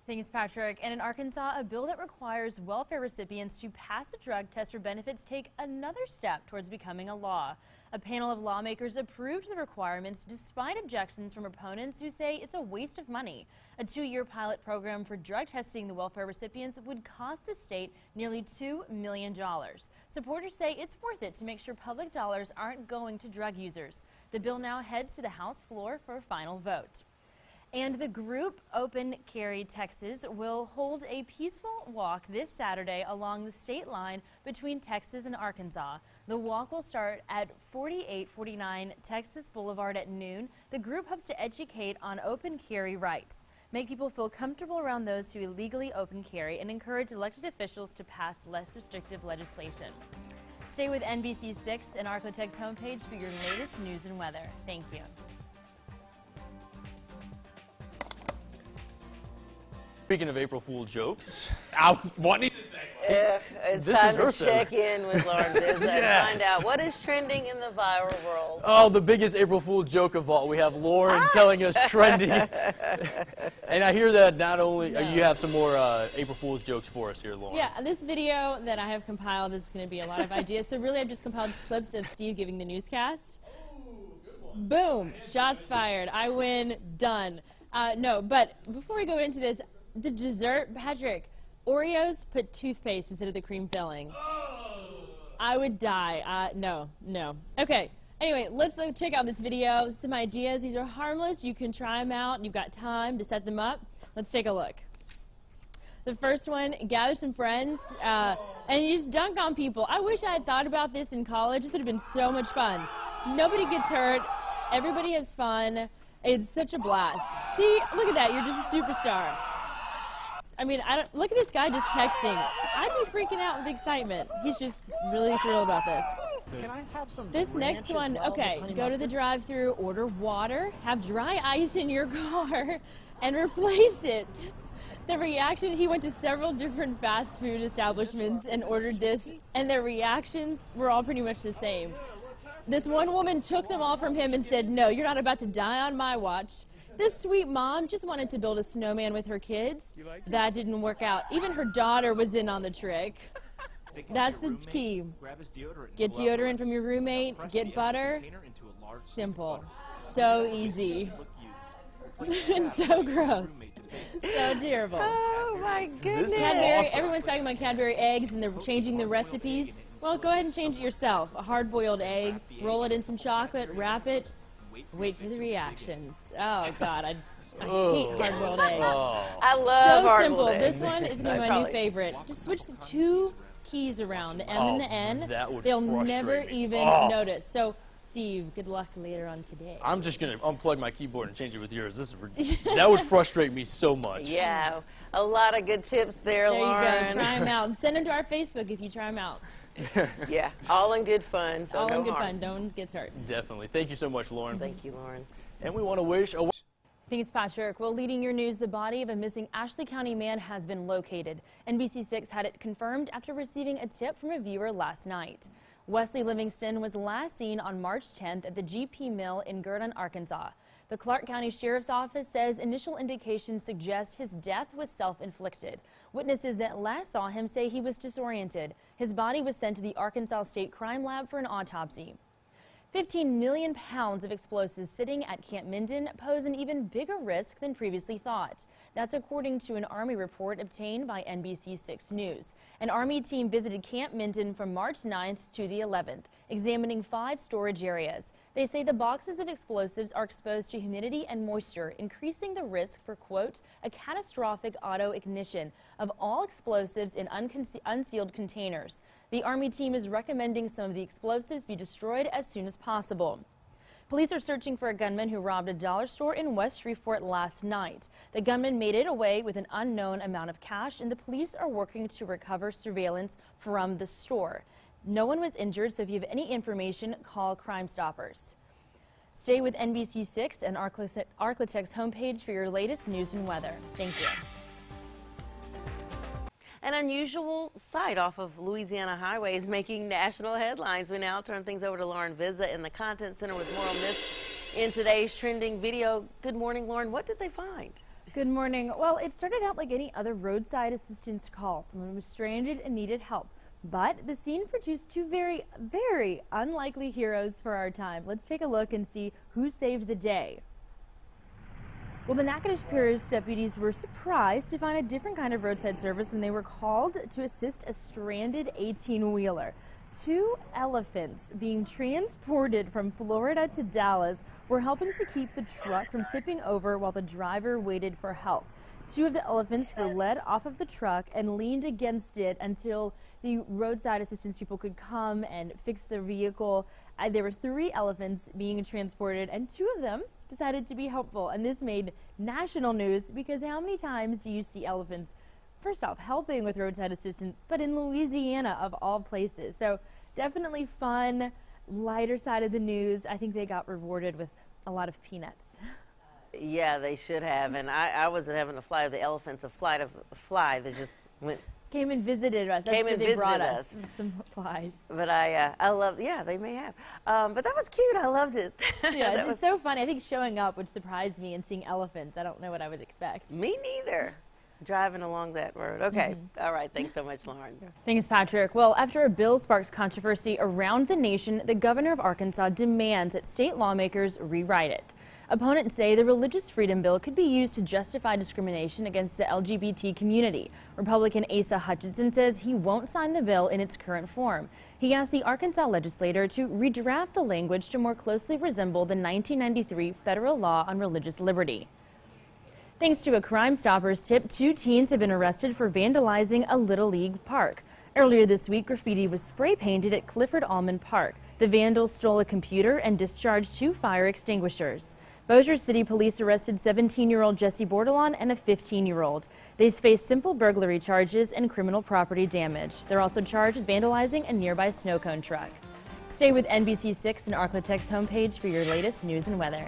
Thanks, Patrick. And in Arkansas, a bill that requires welfare recipients to pass a drug test for benefits take another step towards becoming a law. A panel of lawmakers approved the requirements despite objections from opponents who say it's a waste of money. A 2-year pilot program for drug testing the welfare recipients would cost the state nearly $2 million. Supporters say it's worth it to make sure public dollars aren't going to drug users. The bill now heads to the House floor for a final vote. And the group Open Carry Texas will hold a peaceful walk this Saturday along the state line between Texas and Arkansas. The walk will start at 4849 Texas Boulevard at noon. The group hopes to educate on open carry rights, make people feel comfortable around those who illegally open carry, and encourage elected officials to pass less restrictive legislation. Stay with NBC6 and Arclitec's homepage for your latest news and weather. Thank you. Speaking of April Fool jokes, I was wanting to say it's time to check in with Lauren Vizza and find out what is trending in the viral world. Oh, the biggest April Fool joke of all. We have Lauren telling us trending. And I hear that not only you have some more April Fool's jokes for us here, Lauren. Yeah, this video that I have compiled is going to be a lot of ideas. So really, I've just compiled clips of Steve giving the newscast. Boom, shots fired. I win, done. No, but before we go into this, the dessert, Patrick, Oreos put toothpaste instead of the cream filling. I would die. No. Okay, anyway, let's check out this video. Some ideas. These are harmless. You can try them out. You've got time to set them up. Let's take a look. The first one, gather some friends, and you just dunk on people. I wish I had thought about this in college. This would have been so much fun. Nobody gets hurt. Everybody has fun. It's such a blast. See, look at that. You're just a superstar. I mean, look at this guy just texting. I'd be freaking out with excitement. He's just really thrilled about this. Can I have some This next one, okay, go to the drive-thru, order water, have dry ice in your car, and replace it. The reaction, he went to several different fast food establishments and ordered this, and their reactions were all pretty much the same. This one woman took them all from him and said, "No, you're not about to die on my watch." This sweet mom just wanted to build a snowman with her kids. That didn't work out. Even her daughter was in on the trick. That's the key. Get deodorant from your roommate, get butter. Simple. So easy. And so gross. So terrible. Oh my goodness. Cadbury, everyone's talking about Cadbury eggs and they're changing the recipes. Well, go ahead and change it yourself. A hard-boiled egg, roll it in some chocolate, wrap it, wait for the reactions. Oh, God, I hate hard-boiled eggs. I love so simple. hard-boiled eggs. This one is going to be my new favorite. Just switch the two keys around, the M and the N. They'll never even notice. So, Steve, good luck later on today. I'm just going to unplug my keyboard and change it with yours. That would frustrate me so much. Yeah, a lot of good tips there, Lauren. There you go. Try them out. And send them to our Facebook if you try them out. Yeah, all in good fun. So all in good harm. fun. No one gets hurt. Definitely. Thank you so much, Lauren. Thank you, Lauren. And we want to wish Thanks, Patrick. Well, leading your news, the body of a missing Ashley County man has been located. NBC6 had it confirmed after receiving a tip from a viewer last night. Wesley Livingston was last seen on March 10th at the GP Mill in Gurdon, Arkansas. The Clark County Sheriff's Office says initial indications suggest his death was self-inflicted. Witnesses that last saw him say he was disoriented. His body was sent to the Arkansas State Crime Lab for an autopsy. 15 million pounds of explosives sitting at Camp Minden pose an even bigger risk than previously thought. That's according to an Army report obtained by NBC6 News. An Army team visited Camp Minden from March 9th to the 11th, examining 5 storage areas. They say the boxes of explosives are exposed to humidity and moisture, increasing the risk for, quote, a catastrophic auto ignition of all explosives in unsealed containers. The Army team is recommending some of the explosives be destroyed as soon as possible. Police are searching for a gunman who robbed a dollar store in West Shreveport last night. The gunman made it away with an unknown amount of cash, and the police are working to recover surveillance from the store. No one was injured, so if you have any information, call Crime Stoppers. Stay with NBC6 and Arclitec's homepage for your latest news and weather. Thank you. An unusual sight off of Louisiana highways making national headlines. We now turn things over to Lauren Vizza in the Content Center with more on this in today's trending video. Good morning, Lauren. What did they find? Good morning. Well, it started out like any other roadside assistance call. Someone was stranded and needed help. But the scene produced two very, very unlikely heroes for our time. Let's take a look and see who saved the day. Well, the Natchitoches Parish deputies were surprised to find a different kind of roadside service when they were called to assist a stranded 18-wheeler. Two elephants being transported from Florida to Dallas were helping to keep the truck from tipping over while the driver waited for help. Two of the elephants were led off of the truck and leaned against it until the roadside assistance people could come and fix the vehicle. There were 3 elephants being transported, and 2 of them decided to be helpful. And this made national news because how many times do you see elephants, first off, helping with roadside assistance, but in Louisiana of all places? So definitely fun, lighter side of the news. I think they got rewarded with a lot of peanuts. Yeah, they should have. And I wasn't having to fly with the elephants, a fly that just went. Came and visited us. Came and visited brought us. Some flies. But I love, yeah, they may have. But that was cute. I loved it. Yeah, it's so funny. I think showing up would surprise me and seeing elephants. I don't know what I would expect. Me neither. Driving along that road. Okay. All right. Thanks so much, Lauren. Thanks, Patrick. Well, after a bill sparks controversy around the nation, the governor of Arkansas demands that state lawmakers rewrite it. Opponents say the religious freedom bill could be used to justify discrimination against the LGBT community. Republican Asa Hutchinson says he won't sign the bill in its current form. He asked the Arkansas legislator to redraft the language to more closely resemble the 1993 federal law on religious liberty. Thanks to a Crime Stoppers tip, 2 teens have been arrested for vandalizing a Little League park. Earlier this week, graffiti was spray painted at Clifford Allman Park. The vandals stole a computer and discharged 2 fire extinguishers. Bossier City Police arrested 17-year-old Jesse Bordelon and a 15-year-old. They face simple burglary charges and criminal property damage. They're also charged with vandalizing a nearby snow cone truck. Stay with NBC6 and Arclatech's homepage for your latest news and weather.